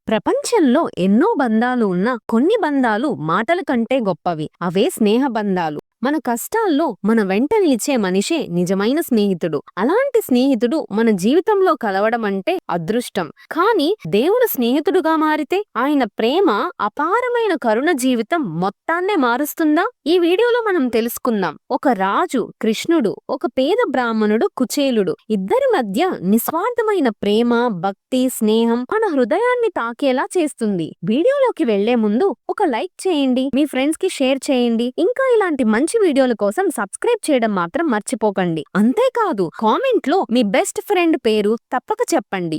ప్రపంచంలో ఎన్నో బంధాలు ఉన్నా కొన్ని బంధాలు మాటల కంటే గొప్పవి. అవే స్నేహ బంధాలు. మన కష్టాల్లో మన వెంట నిలిచే మనిషే నిజమైన స్నేహితుడు. అలాంటి స్నేహితుడు మన జీవితంలో కలవడం అంటే అదృష్టం. కానీ దేవుడు స్నేహితుడుగా మారితే ఆయన ప్రేమ అపారమైన కరుణ జీవితం మొత్తాన్నే మారుస్తుందా? ఈ వీడియోలో మనం తెలుసుకుందాం. ఒక రాజు కృష్ణుడు, ఒక పేద బ్రాహ్మణుడు కుచేలుడు, ఇద్దరి మధ్య నిస్వార్థమైన ప్రేమ, భక్తి, స్నేహం మన హృదయాన్ని తాకేలా చేస్తుంది. వీడియోలోకి వెళ్లే ముందు ఒక లైక్ చేయండి, మీ ఫ్రెండ్స్ కి షేర్ చేయండి. ఇంకా ఇలాంటి మంచి వీడియోల కోసం సబ్స్క్రైబ్ చేయడం మాత్రం మర్చిపోకండి. అంతేకాదు, కామెంట్ లో మీ బెస్ట్ ఫ్రెండ్ పేరు తప్పక చెప్పండి.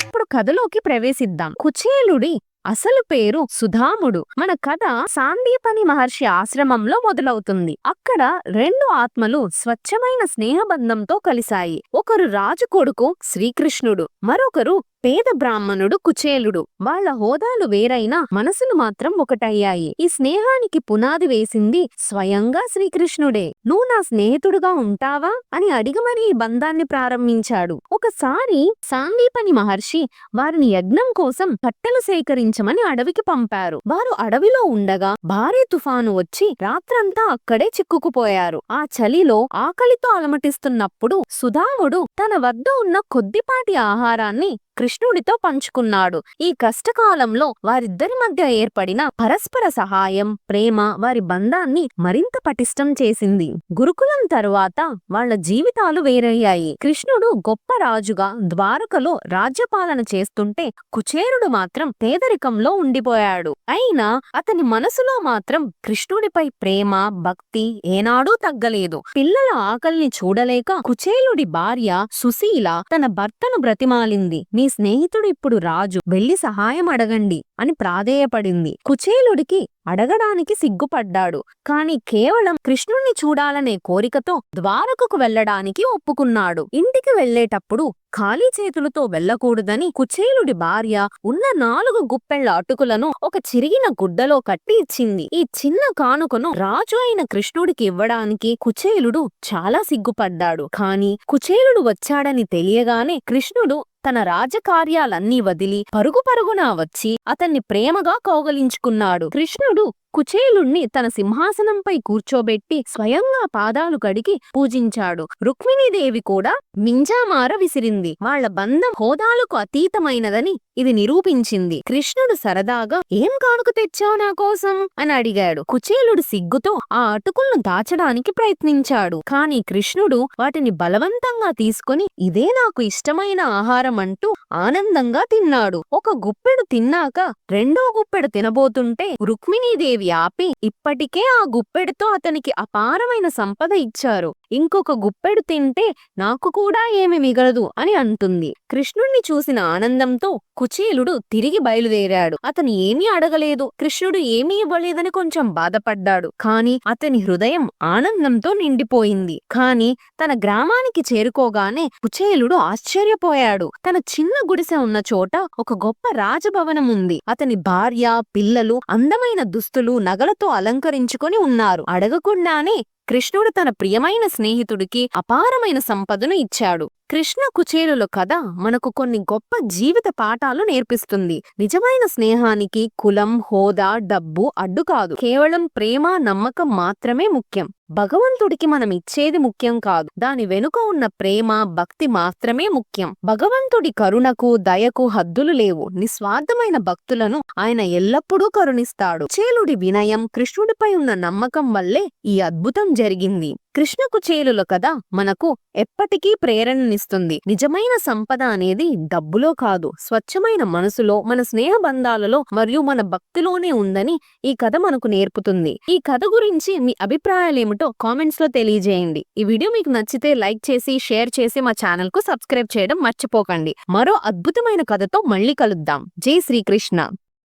ఇప్పుడు కథలోకి ప్రవేశిద్దాం. కుచేలుడి అసలు పేరు సుధాముడు. మన కథ సాందీపని మహర్షి ఆశ్రమంలో మొదలవుతుంది. అక్కడ రెండు ఆత్మలు స్వచ్ఛమైన స్నేహబంధంతో కలిశాయి. ఒకరు రాజు కొడుకు శ్రీకృష్ణుడు, మరొకరు పేద బ్రాహ్మణుడు కుచేలుడు. వాళ్ల హోదాలు వేరైనా మనసులు మాత్రం ఒకటయ్యాయి. ఈ స్నేహానికి పునాది వేసింది స్వయంగా శ్రీకృష్ణుడే. నువ్వు నా స్నేహితుడుగా ఉంటావా అని అడిగి మరీ ఈ బంధాన్ని ప్రారంభించాడు. ఒకసారి సాందీపని మహర్షి వారిని యజ్ఞం కోసం కట్టెలు సేకరించమని అడవికి పంపారు. వారు అడవిలో ఉండగా భారీ తుఫాను వచ్చి రాత్రంతా అక్కడే చిక్కుకుపోయారు. ఆ చలిలో ఆకలితో అలమటిస్తున్నప్పుడు సుధాముడు తన వద్ద ఉన్న కొద్దిపాటి ఆహారాన్ని కృష్ణుడితో పంచుకున్నాడు. ఈ కష్టకాలంలో వారిద్దరి మధ్య ఏర్పడిన పరస్పర సహాయం, ప్రేమ వారి బంధాన్ని మరింత పటిష్టం చేసింది. గురుకులం తరువాత వాళ్ల జీవితాలు వేరయ్యాయి. కృష్ణుడు గొప్ప రాజుగా ద్వారకలో రాజ్యపాలన చేస్తుంటే కుచేలుడు మాత్రం పేదరికంలో ఉండిపోయాడు. అయినా అతని మనసులో మాత్రం కృష్ణుడిపై ప్రేమ, భక్తి ఏనాడూ తగ్గలేదు. పిల్లల ఆకలిని చూడలేక కుచేలుడి భార్య సుశీల తన భర్తను బ్రతిమాలింది. నీ స్నేహితుడు ఇప్పుడు రాజు, వెళ్లి సహాయం అడగండి అని ప్రాధేయపడింది. కుచేలుడికి అడగడానికి సిగ్గుపడ్డాడు. కాని కేవలం కృష్ణుణ్ణి చూడాలనే కోరికతో ద్వారకకు వెళ్లడానికి ఒప్పుకున్నాడు. ఇంటికి వెళ్లేటప్పుడు ఖాళీ చేతులతో వెళ్లకూడదని కుచేలుడి భార్య ఉన్న 4 గుప్పెళ్ల అటుకులను ఒక చిరిగిన గుడ్డలో కట్టి ఇచ్చింది. ఈ చిన్న కానుకను రాజు అయిన కృష్ణుడికి ఇవ్వడానికి కుచేలుడు చాలా సిగ్గుపడ్డాడు. కాని కుచేలుడు వచ్చాడని తెలియగానే కృష్ణుడు తన రాజకార్యాలన్నీ వదిలి పరుగు పరుగునా వచ్చి అతన్ని ప్రేమగా కౌగలించుకున్నాడు. కృష్ణుడు కుచేలుణ్ణి తన సింహాసనంపై కూర్చోబెట్టి స్వయంగా పాదాలు కడిగి పూజించాడు. రుక్మిణీదేవి కూడా మింజామార విసిరింది. వాళ్ల బంధం హోదాలకు అతీతమైనదని ఇది నిరూపించింది. కృష్ణుడు సరదాగా ఏం కానుక తెచ్చావు నా కోసం అని అడిగాడు. కుచేలుడు సిగ్గుతో ఆ అటుకులను దాచడానికి ప్రయత్నించాడు. కాని కృష్ణుడు వాటిని బలవంతంగా తీసుకుని ఇదే నాకు ఇష్టమైన ఆహారం అంటూ ఆనందంగా తిన్నాడు. ఒక గుప్పెడు తిన్నాక రెండో గుప్పెడు తినబోతుంటే రుక్మిణీదేవి ఆపి ఇప్పటికే ఆ గుప్పెడుతో అతనికి అపారమైన సంపద ఇచ్చారు, ఇంకొక గుప్పెడు తింటే నాకు కూడా ఏమి మిగలదు అని అంటుంది. కృష్ణుణ్ణి చూసిన ఆనందంతో కుచేలుడు తిరిగి బయలుదేరాడు. అతను ఏమీ అడగలేదు, కృష్ణుడు ఏమీ ఇవ్వలేదని కొంచెం బాధపడ్డాడు. కాని అతని హృదయం ఆనందంతో నిండిపోయింది. కాని తన గ్రామానికి చేరుకోగానే కుచేలుడు ఆశ్చర్యపోయాడు. తన చిన్న గుడిసె ఉన్న చోట ఒక గొప్ప రాజభవనం ఉంది. అతని భార్య, పిల్లలు అందమైన దుస్తులు, నగలతో అలంకరించుకొని ఉన్నారు. అడగకుండానే కృష్ణుడు తన ప్రియమైన స్నేహితుడికి అపారమైన సంపదను ఇచ్చాడు. కృష్ణ కుచేలుల కథ మనకు కొన్ని గొప్ప జీవిత పాఠాలు నేర్పిస్తుంది. నిజమైన స్నేహానికి కులం, హోదా, డబ్బు అడ్డు కాదు. కేవలం ప్రేమ, నమ్మకం మాత్రమే ముఖ్యం. భగవంతుడికి మనం ఇచ్చేది ముఖ్యం కాదు, దాని వెనుక ఉన్న ప్రేమ, భక్తి మాత్రమే ముఖ్యం. భగవంతుడి కరుణకు, దయకు హద్దులు లేవు. నిస్వార్థమైన భక్తులను ఆయన ఎల్లప్పుడూ కరుణిస్తాడు. కుచేలుడి వినయం, కృష్ణుడిపై ఉన్న నమ్మకం వల్లే ఈ అద్భుతం జరిగింది. కృష్ణ కుచేలుల కథ మనకు ఎప్పటికీ ప్రేరణనిస్తుంది. నిజమైన సంపద అనేది డబ్బులో కాదు, స్వచ్ఛమైన మనసులో, మన స్నేహ బంధాలలో మరియు మన భక్తిలోనే ఉందని ఈ కథ మనకు నేర్పుతుంది. ఈ కథ గురించి మీ అభిప్రాయాలేమిటో కామెంట్స్ లో తెలియజేయండి. ఈ వీడియో మీకు నచ్చితే లైక్ చేసి, షేర్ చేసి మా ఛానల్ కు సబ్స్క్రైబ్ చేయడం మర్చిపోకండి. మరో అద్భుతమైన కథతో మళ్ళీ కలుద్దాం. జై శ్రీకృష్ణ.